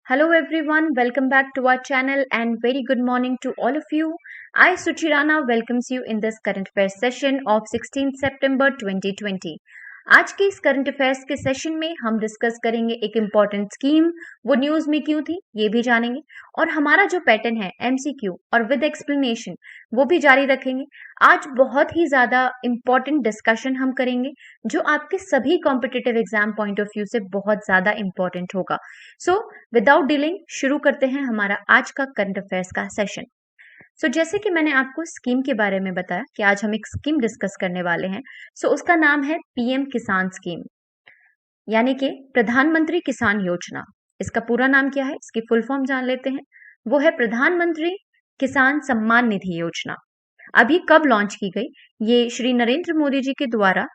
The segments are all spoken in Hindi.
Hello everyone, welcome back to our channel and very good morning to all of you. I Suchirana welcomes you in this current affairs session of 16th September 2020. आज के इस करंट अफेयर्स के सेशन में हम डिस्कस करेंगे एक इम्पॉर्टेंट स्कीम, वो न्यूज में क्यों थी ये भी जानेंगे और हमारा जो पैटर्न है एमसीक्यू और विद एक्सप्लेनेशन वो भी जारी रखेंगे। आज बहुत ही ज्यादा इम्पॉर्टेंट डिस्कशन हम करेंगे जो आपके सभी competitive exam point of view से बहुत ज्यादा इम्पॉर्टेंट होगा। सो विदाउट डिलेइंग शुरू करते हैं हमारा आज का करंट अफेयर्स का सेशन। जैसे कि मैंने आपको स्कीम के बारे में बताया कि आज हम एक स्कीम डिस्कस करने वाले हैं। उसका नाम है पीएम किसान स्कीम, यानी कि प्रधानमंत्री किसान योजना। इसका पूरा नाम क्या है, इसकी फुल फॉर्म जान लेते हैं। वो है प्रधानमंत्री किसान सम्मान निधि योजना। अभी कब लॉन्च की गई? ये श्री नरेंद्र मोदी जी के द्वारा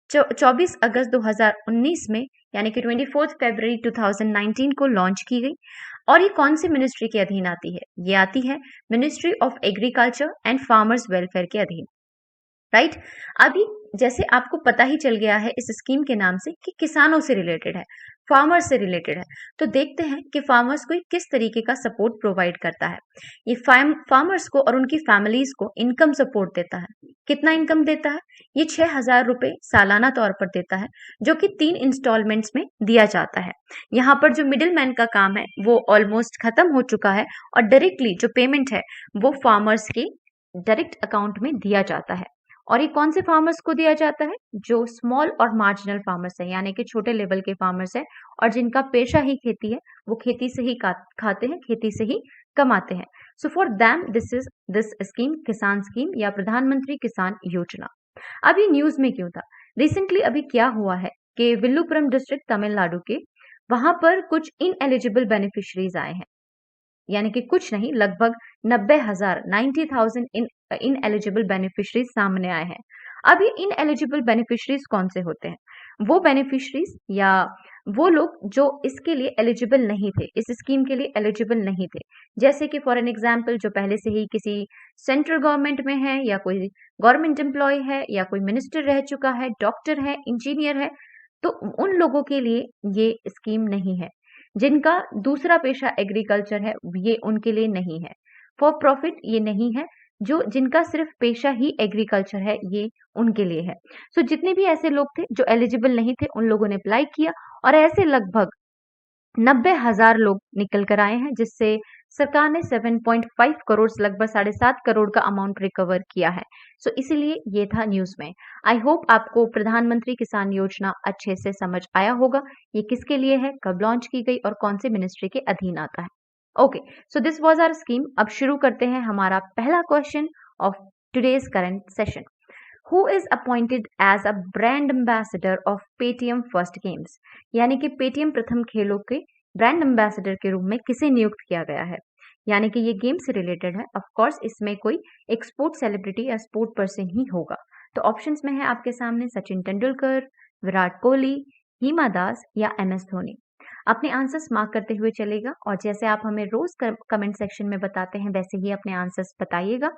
24 अगस्त 2019 में यानी कि 24 फरवरी 2019 को लॉन्च की गई। और ये कौन सी मिनिस्ट्री के अधीन आती है? ये आती है ministry of agriculture and farmers welfare के अधीन, राइट। अभी जैसे आपको पता ही चल गया है इस स्कीम के नाम से कि किसानों से रिलेटेड है, फार्मर्स से रिलेटेड है। तो देखते हैं कि फार्मर्स को किस तरीके का सपोर्ट प्रोवाइड करता है। ये फार्मर्स को और उनकी फैमिलीज को इनकम सपोर्ट देता है। कितना इनकम देता है? ये 6,000 रुपए सालाना तौर पर देता है, जो कि 3 इंस्टॉलमेंट्स में दिया जाता है। यहाँ पर जो मिडिल मैन का काम है वो ऑलमोस्ट खत्म हो चुका है और डायरेक्टली जो पेमेंट है वो फार्मर्स के डायरेक्ट अकाउंट में दिया जाता है। और ये कौन से फार्मर्स को दिया जाता है? जो स्मॉल और मार्जिनल फार्मर्स है, यानी कि छोटे लेवल के फार्मर्स है और जिनका पेशा ही खेती है, वो खेती से ही खाते हैं, खेती से ही कमाते हैं। So for them this scheme किसान स्कीम या प्रधानमंत्री किसान योजना। अभी न्यूज में क्यों था? रिसेंटली अभी क्या हुआ है कि विल्लुपुरम डिस्ट्रिक्ट तमिलनाडु के वहां पर कुछ इनएलिजिबल बेनिफिशरीज आए हैं, यानी कि कुछ नहीं, लगभग 90,000 इन एलिजिबल बेनिफिशरीज सामने आए हैं। अब ये इन एलिजिबल बेनिफिशरीज कौन से होते हैं? वो बेनिफिशरीज या वो लोग जो इसके लिए एलिजिबल नहीं थे, इस स्कीम के लिए एलिजिबल नहीं थे। जैसे कि फॉर एन एग्जाम्पल जो पहले से ही किसी सेंट्रल गवर्नमेंट में है, या कोई गवर्नमेंट एम्प्लॉय है, या कोई मिनिस्टर रह चुका है, डॉक्टर है, इंजीनियर है, तो उन लोगों के लिए ये स्कीम नहीं है। जिनका दूसरा पेशा एग्रीकल्चर है ये उनके लिए नहीं है। फॉर प्रॉफिट ये नहीं है। जो जिनका सिर्फ पेशा ही एग्रीकल्चर है ये उनके लिए है। जितने भी ऐसे लोग थे जो एलिजिबल नहीं थे उन लोगों ने अप्लाई किया और ऐसे लगभग 90,000 लोग निकल कर आए हैं, जिससे सरकार ने 7.5 करोड़ लगभग 7.5 करोड़ का अमाउंट रिकवर किया है। इसीलिए ये था न्यूज में। आई होप आपको प्रधानमंत्री किसान योजना अच्छे से समझ आया होगा। ये किसके लिए है, कब लॉन्च की गई और कौन सी मिनिस्ट्री के अधीन आता है। Okay, so this was our scheme. अब शुरू करते हैं हमारा पहला question of today's current session. Who is appointed as a brand ambassador of Paytm First Games, यानी कि पेटीएम प्रथम खेलों के ब्रांड एम्बेसडर के रूप में किसे नियुक्त किया गया है? यानी कि ये गेम से रिलेटेड है। ऑफ कोर्स इसमें कोई एक स्पोर्ट सेलिब्रिटी या स्पोर्ट पर्सन ही होगा। तो ऑप्शंस में है आपके सामने सचिन तेंदुलकर, विराट कोहली, हिमा दास या एमएस धोनी। अपने आंसर्स मार्क करते हुए चलेगा और जैसे आप हमें रोज कमेंट सेक्शन में बताते हैं वैसे ही अपने आंसर्स बताइएगा।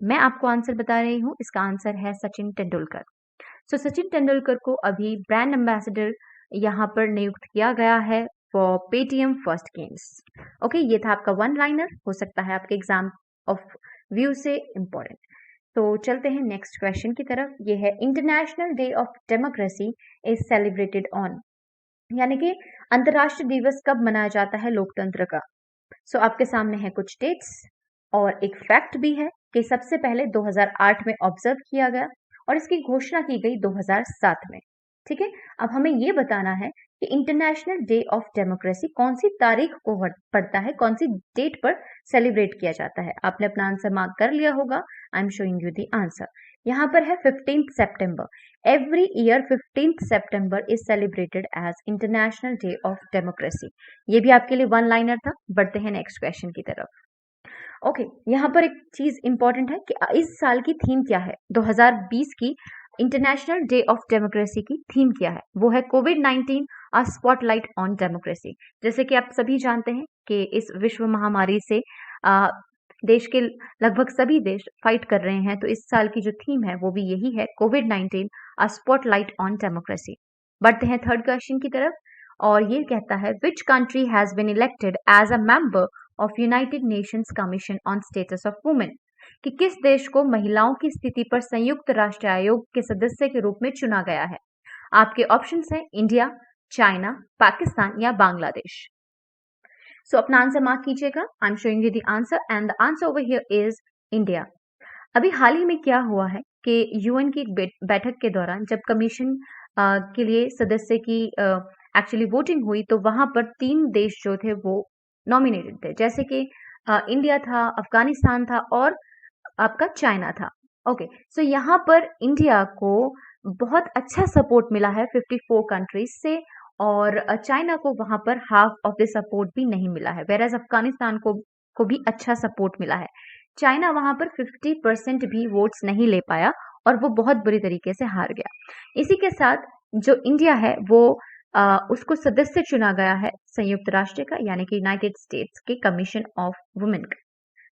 मैं आपको आंसर बता रही हूँ, इसका आंसर है सचिन तेंदुलकर। सचिन तेंदुलकर को अभी ब्रांड एम्बेसडर यहाँ पर नियुक्त किया गया है for Paytm First games. Okay, ये था आपका वन लाइनर, हो सकता है आपके एग्जाम ऑफ व्यू से इम्पोर्टेंट। तो चलते हैं नेक्स्ट क्वेश्चन की तरफ। ये है international day of democracy is celebrated on, यानी कि अंतरराष्ट्रीय दिवस कब मनाया जाता है लोकतंत्र का। आपके सामने है कुछ डेट्स और एक फैक्ट भी है कि सबसे पहले 2008 में ऑब्जर्व किया गया और इसकी घोषणा की गई 2007 में। ठीक है, अब हमें ये बताना है कि इंटरनेशनल डे ऑफ डेमोक्रेसी कौन सी तारीख को पड़ता है, कौन सी डेट पर सेलिब्रेट किया जाता है। आपने अपना आंसर मार्क कर लिया होगा। I am showing you the answer. यहाँ पर है 15 सितंबर। Every year 15 September is celebrated as international day of democracy. ये भी आपके लिए वन लाइनर था। बढ़ते हैं नेक्स्ट क्वेश्चन की तरफ। ओके, यहाँ पर एक चीज इंपॉर्टेंट है कि इस साल की थीम क्या है। 2020 की इंटरनेशनल डे ऑफ डेमोक्रेसी की थीम क्या है? वो है कोविड-19 अ स्पॉटलाइट ऑन डेमोक्रेसी। जैसे कि आप सभी जानते हैं कि इस विश्व महामारी से देश के लगभग सभी देश फाइट कर रहे हैं, तो इस साल की जो थीम है वो भी यही है, कोविड-19 अ स्पॉटलाइट ऑन डेमोक्रेसी। बढ़ते हैं थर्ड क्वेश्चन की तरफ। और ये कहता है which country has been elected as a member of United Nations Commission on Status of Women, कि किस देश को महिलाओं की स्थिति पर संयुक्त राष्ट्र आयोग के सदस्य के रूप में चुना गया है। आपके ऑप्शंस हैं इंडिया, चाइना, पाकिस्तान या बांग्लादेश। सो अपना आंसर मार्क कीजिएगा। आई am showing you the answer and the answer over here is India. अभी हाल ही में क्या हुआ है कि यूएन की एक बैठक के दौरान जब कमीशन के लिए सदस्य की एक्चुअली वोटिंग हुई, तो वहां पर 3 देश जो थे वो नॉमिनेटेड थे, जैसे कि इंडिया था, अफगानिस्तान था और आपका चाइना था। ओके, सो यहाँ पर इंडिया को बहुत अच्छा सपोर्ट मिला है 54 कंट्रीज से, और चाइना को वहां पर हाफ ऑफ द सपोर्ट भी नहीं मिला है, वेरएज अफगानिस्तान को भी अच्छा सपोर्ट मिला है। चाइना वहां पर 50% भी वोट्स नहीं ले पाया और वो बहुत बुरी तरीके से हार गया। इसी के साथ जो इंडिया है वो उसको सदस्य चुना गया है संयुक्त राष्ट्र का, यानी कि यूनाइटेड स्टेट्स के कमीशन ऑफ वुमेन का,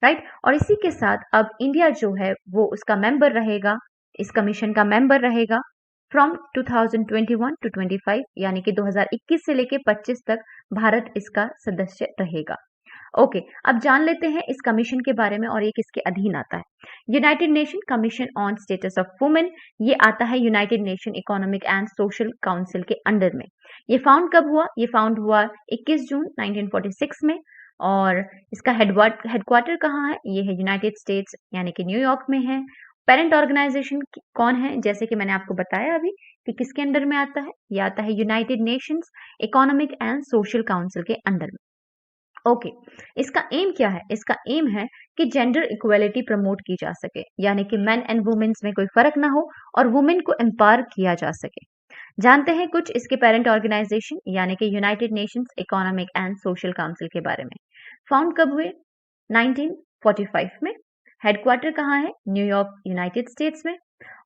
राइट। और इसी के साथ अब इंडिया जो है वो उसका मेंबर रहेगा, इस कमीशन का मेंबर रहेगा फ्रॉम 2021 टू 25, यानी कि 2021 से लेके 25 तक भारत इसका सदस्य रहेगा। ओके, अब जान लेते हैं इस कमीशन के बारे में और ये किसके अधीन आता है। United nation commission on Status of women, ये आता है United nation economic and social council के अंडर में। ये फाउंड कब हुआ? ये फाउंड हुआ 21 जून 1946 में, और इसका हेडक्वार्टर कहाँ है? ये है यूनाइटेड स्टेट्स यानी कि न्यूयॉर्क में है। पेरेंट ऑर्गेनाइजेशन कौन है? जैसे कि मैंने आपको बताया अभी कि किसके अंडर में आता है, ये आता है United Nations economic and social council के अंडर में। ओके, इसका एम क्या है? इसका एम है कि जेंडर इक्वलिटी प्रमोट की जा सके, यानी कि मेन एंड वुमेन्स में कोई फर्क ना हो और वुमेन को एम्पावर किया जा सके। जानते हैं कुछ इसके पेरेंट ऑर्गेनाइजेशन यानी कि United Nations economic and social council के बारे में। फाउंड कब हुए? 1945 में। हेडक्वार्टर कहाँ है? न्यूयॉर्क, यूनाइटेड स्टेट्स में।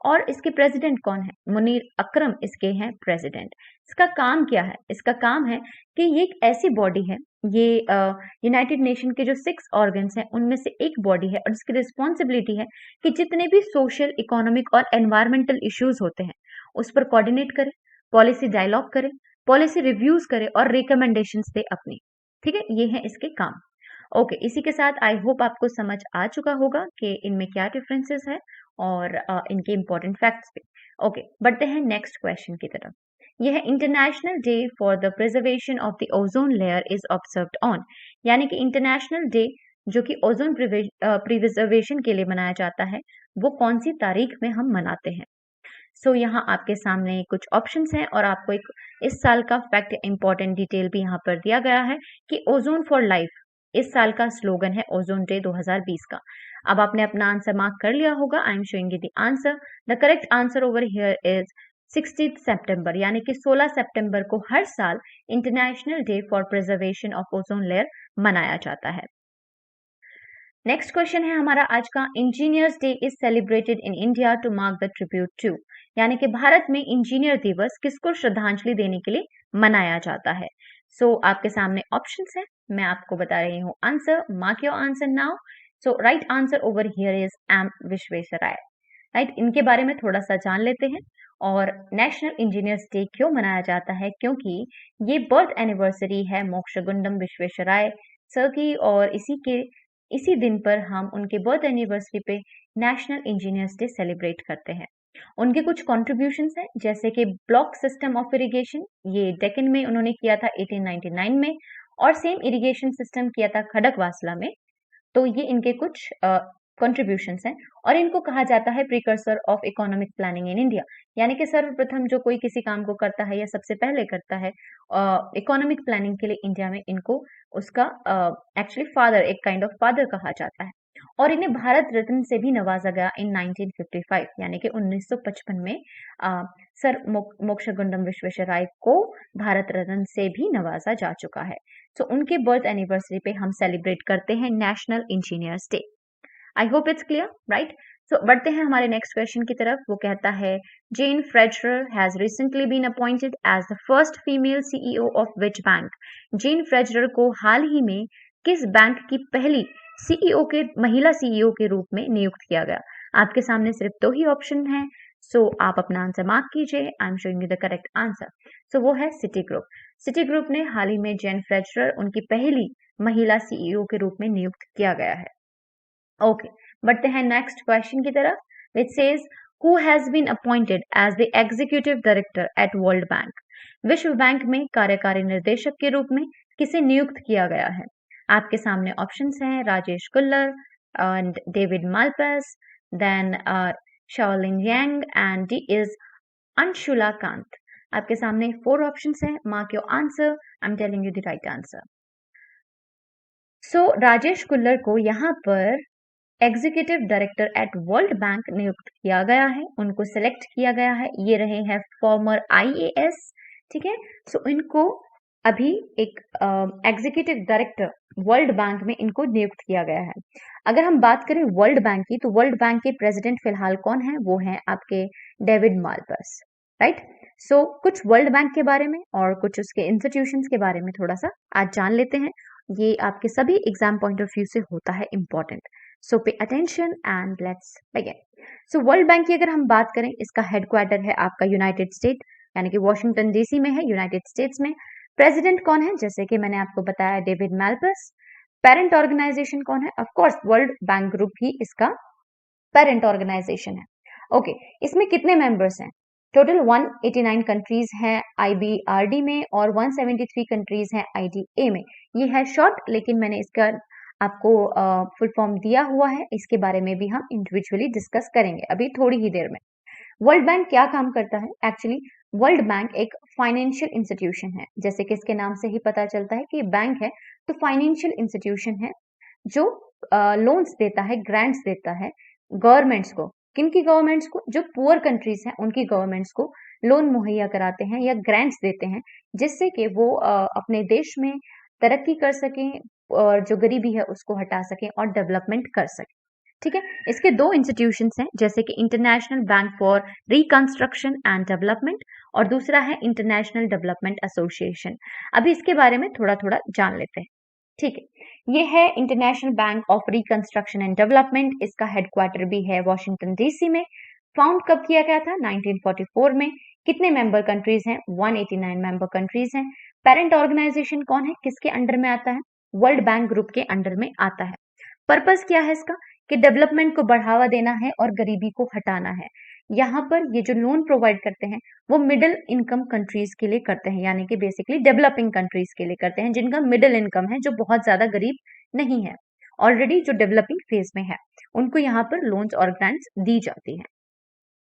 और इसके प्रेसिडेंट कौन है? मुनीर अकरम इसके हैं प्रेसिडेंट। इसका काम क्या है? इसका काम है कि ये एक ऐसी बॉडी है, ये यूनाइटेड नेशन के जो 6 ऑर्गन्स हैं उनमें से एक बॉडी है, और इसकी रिस्पॉन्सिबिलिटी है कि जितने भी सोशल, इकोनॉमिक और एनवायरमेंटल इश्यूज होते हैं उस पर कोऑर्डिनेट करे, पॉलिसी डायलॉग करे, पॉलिसी रिव्यूज करे और रिकमेंडेशंस दे अपनी। ठीक है, ये है इसके काम। ओके, इसी के साथ आई होप आपको समझ आ चुका होगा कि इनमें क्या डिफरेंसेस है और इनके इंपॉर्टेंट फैक्ट्स भी। ओके, बढ़ते हैं नेक्स्ट क्वेश्चन की तरफ। यह है international Day for the preservation of the ozone layer is observed on, यानी कि इंटरनेशनल डे जो कि ओजोन प्रिजर्वेशन के लिए मनाया जाता है वो कौन सी तारीख में हम मनाते हैं। सो यहाँ आपके सामने कुछ ऑप्शंस हैं और आपको एक इस साल का फैक्ट इंपॉर्टेंट डिटेल भी यहाँ पर दिया गया है कि ओजोन फॉर लाइफ इस साल का स्लोगन है ओजोन डे 2020 का। अब आपने अपना आंसर मार्क कर लिया होगा। I am showing you the answer. The correct answer over here is 16 सितंबर, यानी कि 16 सितंबर को हर साल International Day for Preservation of Ozone Layer मनाया जाता है। नेक्स्ट क्वेश्चन है हमारा आज का, Engineers Day is celebrated in India to mark the tribute to, यानी कि भारत में इंजीनियर दिवस किसको श्रद्धांजलि देने के लिए मनाया जाता है। सो आपके सामने ऑप्शंस हैं, मैं आपको बता रही हूँ answer. Mark your answer now. So right answer over here is M Visvesvaraya. Right, इनके बारे में थोड़ा सा जान लेते हैं। और नेशनल इंजीनियर्स डे क्यों मनाया जाता है? क्योंकि ये बर्थ एनिवर्सरी है मोक्षगुंडम विश्वेश्वराय सर की, और इसी दिन पर हम उनके बर्थ एनिवर्सरी पे नेशनल इंजीनियर्स डे सेलिब्रेट करते हैं। उनके कुछ कॉन्ट्रीब्यूशंस हैं, जैसे कि ब्लॉक सिस्टम ऑफ इरिगेशन, ये डेक्कन में उन्होंने किया था 1899 में, और सेम इरिगेशन सिस्टम किया था खड़गवासला में। तो ये इनके कुछ कॉन्ट्रीब्यूशंस हैं, और इनको कहा जाता है precursor of economic planning in India, यानी कि सर्वप्रथम जो कोई किसी काम को करता है या सबसे पहले करता है इकोनॉमिक प्लानिंग के लिए इंडिया में, इनको उसका एक्चुअली फादर, एक काइंड ऑफ फादर कहा जाता है। और इन्हें भारत रत्न से भी नवाजा गया इन 1955, यानी कि 1955 में सर मोक्षगुंडम विश्वेश्वराय को भारत रत्न से भी नवाजा जा चुका है। तो उनके बर्थ एनिवर्सरी पे हम सेलिब्रेट करते हैं national engineers day. I hope it's clear, right. So बढ़ते हैं हमारे नेक्स्ट क्वेश्चन की तरफ। वो कहता है, Jane Fraser has recently been appointed as the first female CEO of which bank. Jane Fraser को हाल ही में किस बैंक की पहली सीईओ के महिला सीईओ के रूप में नियुक्त किया गया। आपके सामने सिर्फ 2 ही ऑप्शन हैं। सो आप अपना आंसर मार्क कीजिए। I am showing you the correct answer. So वो है सिटी ग्रुप। सिटी ग्रुप ने हाल ही में जेन फ्लेचर उनकी पहली महिला सीईओ के रूप में नियुक्त किया गया है। ओके, बढ़ते हैं नेक्स्ट क्वेश्चन की तरफ, which says who has been appointed as the executive director at World Bank. विश्व बैंक में कार्यकारी निर्देशक के रूप में किसे नियुक्त किया गया है? आपके सामने ऑप्शंस हैं Rajesh Kullar and David Malpass, then Shaolin Yang and D is Anshula Kant. आपके सामने 4 ऑप्शंस हैं। Mark your answer. I am telling you the right answer. So Rajesh Kullar को यहाँ पर executive director at World Bank नियुक्त किया गया है, उनको सिलेक्ट किया गया है। ये रहे हैं फॉर्मर आईएएस, ठीक है। सो इनको अभी एक एग्जीक्यूटिव डायरेक्टर वर्ल्ड बैंक में इनको नियुक्त किया गया है। अगर हम बात करें वर्ल्ड बैंक की, तो वर्ल्ड बैंक के प्रेसिडेंट फिलहाल कौन है? वो है आपके डेविड मालपास, राइट। सो कुछ वर्ल्ड बैंक के बारे में और कुछ उसके इंस्टीट्यूशंस के बारे में थोड़ा सा आज जान लेते हैं। ये आपके सभी एग्जाम पॉइंट ऑफ व्यू से होता है important. So pay attention and let's begin. So world bank की अगर हम बात करें, इसका हेडक्वार्टर है आपका यूनाइटेड स्टेट यानी कि वॉशिंगटन डीसी में है, यूनाइटेड स्टेट्स में। प्रेसिडेंट कौन है? जैसे कि मैंने आपको बताया, डेविड मालपास। पेरेंट ऑर्गेनाइजेशन कौन है? Of course World Bank group ही इसका पेरेंट ऑर्गेनाइजेशन है। ओके, इसमें कितने मेंबर्स हैं? टोटल 189 कंट्रीज हैं आईबीआरडी में और 173 कंट्रीज हैं आईडीए में। ये है शॉर्ट, लेकिन मैंने इसका आपको फुल फॉर्म दिया हुआ है। इसके बारे में भी हम इंडिविजुअली डिस्कस करेंगे अभी थोड़ी ही देर में। वर्ल्ड बैंक क्या काम करता है? एक्चुअली वर्ल्ड बैंक एक फाइनेंशियल इंस्टीट्यूशन है। जैसे कि इसके नाम से ही पता चलता है कि बैंक है, तो फाइनेंशियल इंस्टीट्यूशन है जो लोन्स देता है, ग्रांट्स देता है गवर्नमेंट्स को। किनकी गवर्नमेंट्स को? जो पुअर कंट्रीज हैं उनकी गवर्नमेंट्स को लोन मुहैया कराते हैं या ग्रांट्स देते हैं, जिससे कि वो अपने देश में तरक्की कर सकें और जो गरीबी है उसको हटा सकें और डेवलपमेंट कर सकें, ठीक है। इसके 2 इंस्टीट्यूशंस हैं, जैसे कि international bank for reconstruction and development और दूसरा है इंटरनेशनल डेवलपमेंट एसोसिएशन। अभी इसके बारे में थोड़ा थोड़ा जान लेते हैं, ठीक है। ये है international bank of reconstruction and development. इसका हेडक्वार्टर भी है वॉशिंगटन डीसी में। फाउंड कब किया गया था? 1944 में। कितने मेंबर कंट्रीज हैं? 189 मेंबर कंट्रीज हैं। पेरेंट ऑर्गेनाइजेशन कौन है? किसके अंडर में आता है? वर्ल्ड बैंक ग्रुप के अंडर में आता है। पर्पस क्या है इसका? कि डेवलपमेंट को बढ़ावा देना है और गरीबी को हटाना है। यहाँ पर ये जो लोन प्रोवाइड करते हैं वो मिडिल इनकम कंट्रीज के लिए करते हैं, यानी कि बेसिकली डेवलपिंग कंट्रीज के लिए करते हैं जिनका मिडिल इनकम है, जो बहुत ज्यादा गरीब नहीं है, ऑलरेडी जो डेवलपिंग फेज में है, उनको यहाँ पर लोन्स और ग्रांट्स दी जाती है,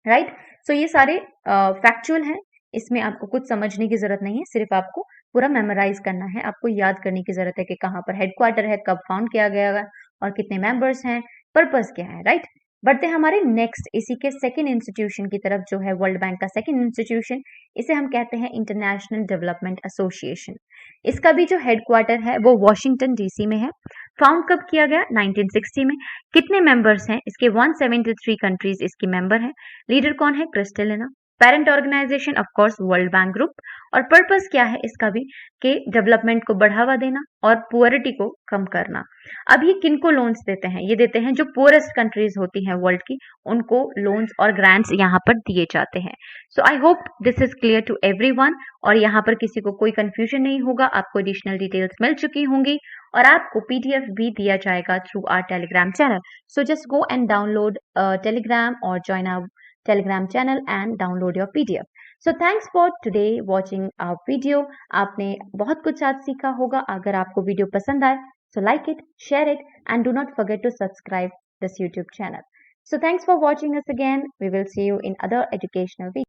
राइट। सो ये सारे फैक्चुअल हैं, इसमें आपको कुछ समझने की जरूरत नहीं है, सिर्फ आपको पूरा मेमोराइज करना है, आपको याद करने की जरूरत है कि कहाँ पर हेडक्वार्टर है, कब फाउंड किया गया और कितने मेंबर्स हैं, पर्पस क्या है, राइट। बढ़ते हैं हमारे नेक्स्ट, इसी के सेकंड इंस्टीट्यूशन की तरफ, जो है वर्ल्ड बैंक का सेकंड इंस्टीट्यूशन। इसे हम कहते हैं इंटरनेशनल डेवलपमेंट एसोसिएशन। इसका भी जो हेडक्वार्टर है वो वॉशिंगटन डीसी में है। फाउंड कब किया गया? 1960 में। कितने मेंबर्स हैं इसके? 173 कंट्रीज इसकी मेंबर हैं। लीडर कौन है? Kristalina. Parent organisation of course World Bank Group. और पर्पस क्या है इसका भी? कि डेवलपमेंट को बढ़ावा देना और पुअरिटी को कम करना। अब ये किनको लोन्स देते हैं? ये देते हैं जो पुअरेस्ट कंट्रीज होती हैं वर्ल्ड की, उनको लोन्स और ग्रांट्स यहाँ पर दिए जाते हैं। So I hope this is clear to everyone और यहाँ पर किसी को कोई कंफ्यूजन नहीं होगा। आपको एडिशनल डिटेल्स मिल चुकी होंगी और आपको पीडीएफ भी दिया जाएगा through our Telegram channel. So just go and download Telegram और join our Telegram channel and download your PDF. So thanks for today watching our video. आपने बहुत कुछ आज सीखा होगा। अगर आपको वीडियो पसंद आए so like it, share it, and do not forget to subscribe this YouTube channel. So thanks for watching us again. We will see you in other educational videos.